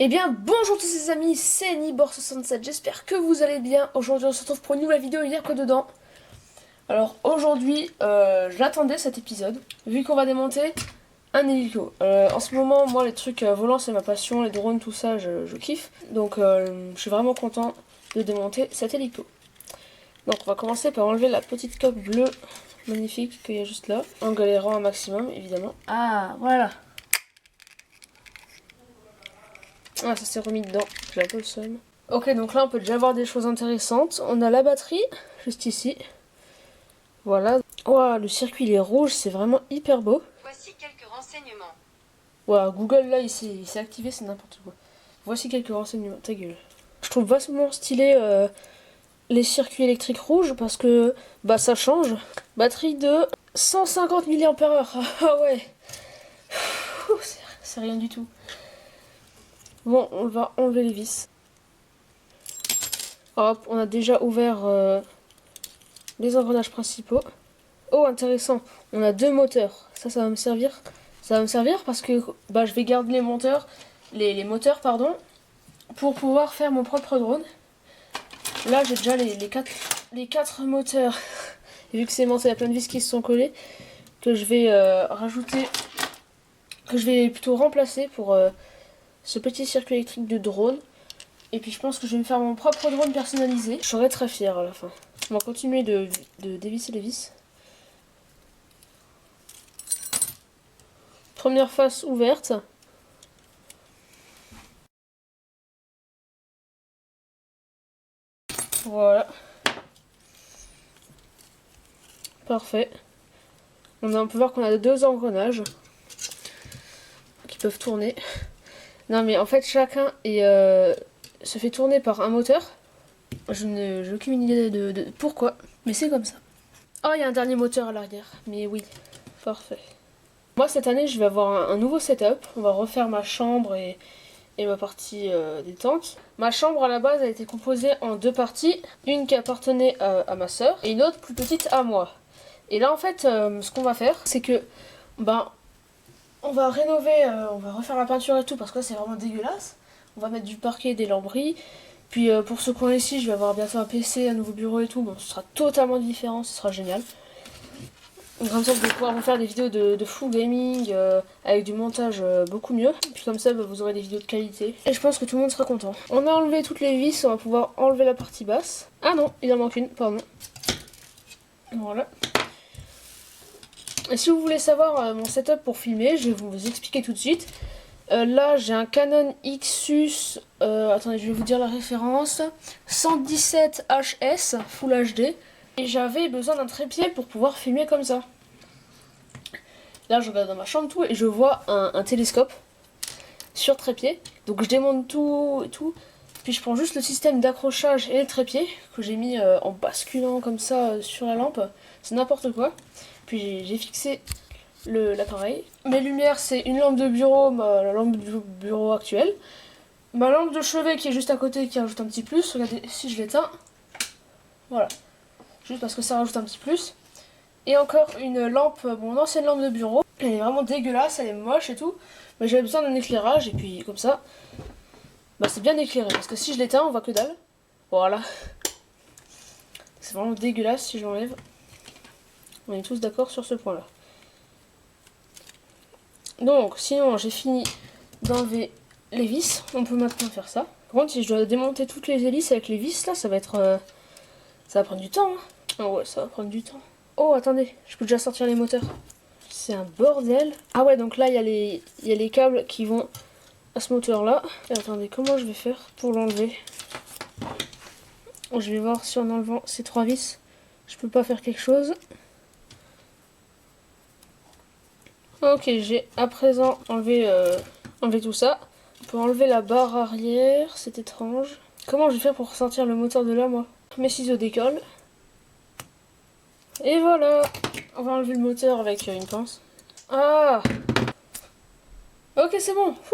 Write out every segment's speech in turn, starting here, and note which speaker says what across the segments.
Speaker 1: Eh bien bonjour tous les amis, c'est Nibor67, j'espère que vous allez bien. Aujourd'hui on se retrouve pour une nouvelle vidéo, il y a quoi dedans? Alors aujourd'hui, j'attendais cet épisode, vu qu'on va démonter un hélico. En ce moment, moi les trucs volants c'est ma passion, les drones tout ça je kiffe. Donc je suis vraiment content de démonter cet hélico. Donc on va commencer par enlever la petite coque bleue magnifique qu'il y a juste là, en galérant un maximum évidemment. Ah voilà. Ah, ça s'est remis dedans, j'ai un peu le seum. Ok, donc là on peut déjà voir des choses intéressantes. On a la batterie, juste ici. Voilà. Wow, le circuit il est rouge, c'est vraiment hyper beau.
Speaker 2: Voici quelques renseignements.
Speaker 1: Wow, Google là il s'est activé, c'est n'importe quoi. Voici quelques renseignements, ta gueule. Je trouve vachement stylé les circuits électriques rouges parce que bah ça change. Batterie de 150 mAh. Ah ouais. C'est rien du tout. Bon, on va enlever les vis. Hop, on a déjà ouvert les engrenages principaux. Oh, intéressant. On a deux moteurs. Ça va me servir. Ça va me servir parce que bah, je vais garder les moteurs, les moteurs, pardon, pour pouvoir faire mon propre drone. Là, j'ai déjà les quatre moteurs. Et vu que c'est monté, il y a plein de vis qui se sont collées, que je vais rajouter, que je vais plutôt remplacer pour ce petit circuit électrique de drone. Et puis je pense que je vais me faire mon propre drone personnalisé. Je serai très fière à la fin. On va continuer de dévisser les vis. Première face ouverte. Voilà. Parfait. On peut voir qu'on a deux engrenages qui peuvent tourner. Non mais en fait chacun se fait tourner par un moteur. Je n'ai aucune idée de pourquoi, mais c'est comme ça. Oh, il y a un dernier moteur à l'arrière, mais oui, parfait. Moi cette année je vais avoir un nouveau setup. On va refaire ma chambre et ma partie détente. Ma chambre à la base a été composée en deux parties. Une qui appartenait à ma soeur et une autre plus petite à moi. Et là en fait ce qu'on va faire c'est que on va rénover, on va refaire la peinture et tout parce que là c'est vraiment dégueulasse. On va mettre du parquet, des lambris. Puis pour ce coin ici je vais avoir bientôt un PC, un nouveau bureau et tout. Bon ce sera totalement différent, ce sera génial. Comme ça, je vais pouvoir vous faire des vidéos de full gaming avec du montage beaucoup mieux. Puis comme ça, vous aurez des vidéos de qualité. Et je pense que tout le monde sera content. On a enlevé toutes les vis, on va pouvoir enlever la partie basse. Ah non, il en manque une, pardon. Voilà. Et si vous voulez savoir mon setup pour filmer, je vais vous expliquer tout de suite. Là, j'ai un Canon Xus, attendez, je vais vous dire la référence. 117 HS Full HD. Et j'avais besoin d'un trépied pour pouvoir filmer comme ça. Là, je regarde dans ma chambre tout et je vois un télescope sur trépied. Donc je démonte tout et tout. Puis je prends juste le système d'accrochage et le trépied que j'ai mis en basculant comme ça sur la lampe. C'est n'importe quoi. Puis j'ai fixé l'appareil. Mes lumières, c'est une lampe de bureau, la lampe du bureau actuelle. Ma lampe de chevet qui est juste à côté qui rajoute un petit plus. Regardez si je l'éteins. Voilà. Juste parce que ça rajoute un petit plus. Et encore une lampe, mon ancienne lampe de bureau. Elle est vraiment dégueulasse, elle est moche et tout. Mais j'avais besoin d'un éclairage et puis comme ça, bah c'est bien éclairé. Parce que si je l'éteins, on voit que dalle. Voilà. C'est vraiment dégueulasse si je l'enlève. On est tous d'accord sur ce point-là. Donc, sinon, j'ai fini d'enlever les vis. On peut maintenant faire ça. Par contre, si je dois démonter toutes les hélices avec les vis, là, ça va être... ça va prendre du temps. Hein. Oh ouais, ça va prendre du temps. Oh, attendez, je peux déjà sortir les moteurs. C'est un bordel. Ah ouais, donc là, il y a les câbles qui vont à ce moteur-là. Et attendez, comment je vais faire pour l'enlever? Je vais voir si en enlevant ces trois vis, je peux pas faire quelque chose. Ok, j'ai à présent enlevé tout ça. On peut enlever la barre arrière, c'est étrange. Comment je vais faire pour sortir le moteur de là, moi? Mes ciseaux d'école. Et voilà. On va enlever le moteur avec une pince. Ah! Ok, c'est bon. Par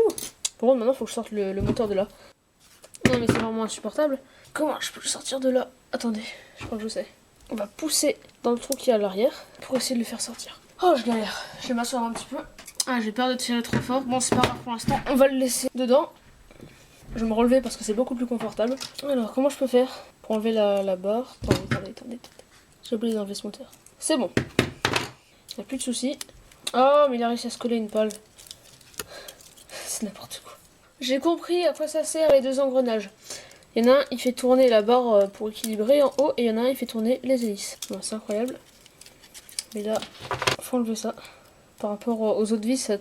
Speaker 1: contre, maintenant, il faut que je sorte le moteur de là. Non, mais c'est vraiment insupportable. Comment je peux le sortir de là? Attendez, je crois que je sais. On va pousser dans le trou qui est à l'arrière pour essayer de le faire sortir. Oh, je galère. Je vais m'asseoir un petit peu. Ah, j'ai peur de tirer trop fort. Bon, c'est pas grave pour l'instant. On va le laisser dedans. Je vais me relever parce que c'est beaucoup plus confortable. Alors, comment je peux faire pour enlever la barre? Attendez. J'ai oublié d'enlever ce moteur. C'est bon. Il n'y a plus de soucis. Oh, mais il a réussi à se coller une pale. C'est n'importe quoi. J'ai compris à quoi ça sert les deux engrenages. Il y en a un, il fait tourner la barre pour équilibrer en haut, et il y en a un, il fait tourner les hélices. Bon, c'est incroyable. Mais là, faut enlever ça. Par rapport aux autres vis,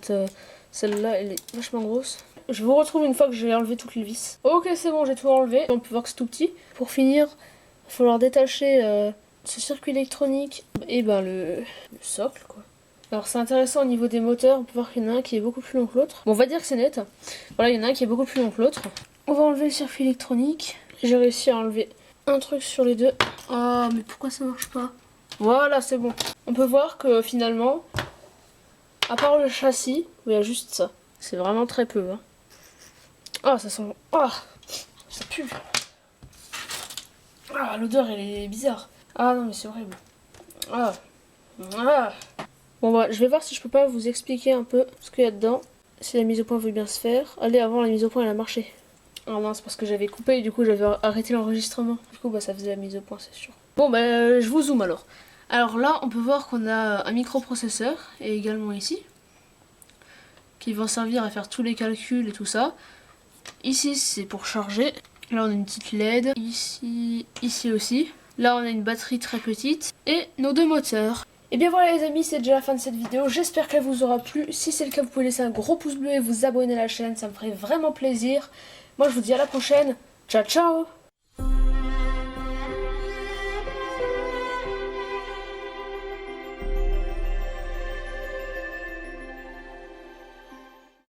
Speaker 1: celle-là, elle est vachement grosse. Je vous retrouve une fois que j'ai enlevé toutes les vis. Ok, c'est bon, j'ai tout enlevé. On peut voir que c'est tout petit. Pour finir, il va falloir détacher ce circuit électronique et le socle, quoi. Alors c'est intéressant au niveau des moteurs, on peut voir qu'il y en a un qui est beaucoup plus long que l'autre. Bon, on va dire que c'est net. Voilà, il y en a un qui est beaucoup plus long que l'autre. On va enlever le circuit électronique. J'ai réussi à enlever un truc sur les deux. Oh, mais pourquoi ça marche pas? Voilà, c'est bon. On peut voir que finalement, à part le châssis, il y a juste ça. C'est vraiment très peu. Hein. Ah, ça sent... Ah, ça pue. Ah, l'odeur, elle est bizarre. Ah non, mais c'est horrible. Ah. Bon, bah, je vais voir si je peux pas vous expliquer un peu ce qu'il y a dedans. Si la mise au point veut bien se faire. Allez, avant, la mise au point, elle a marché. Ah non, c'est parce que j'avais coupé et du coup, j'avais arrêté l'enregistrement. Du coup, ça faisait la mise au point, c'est sûr. Bon, je vous zoome alors. Alors là, on peut voir qu'on a un microprocesseur, et également ici, qui vont servir à faire tous les calculs et tout ça. Ici, c'est pour charger. Là, on a une petite LED. Ici aussi. Là, on a une batterie très petite. Et nos deux moteurs. Et bien voilà les amis, c'est déjà la fin de cette vidéo. J'espère qu'elle vous aura plu. Si c'est le cas, vous pouvez laisser un gros pouce bleu et vous abonner à la chaîne. Ça me ferait vraiment plaisir. Moi, je vous dis à la prochaine. Ciao, ciao!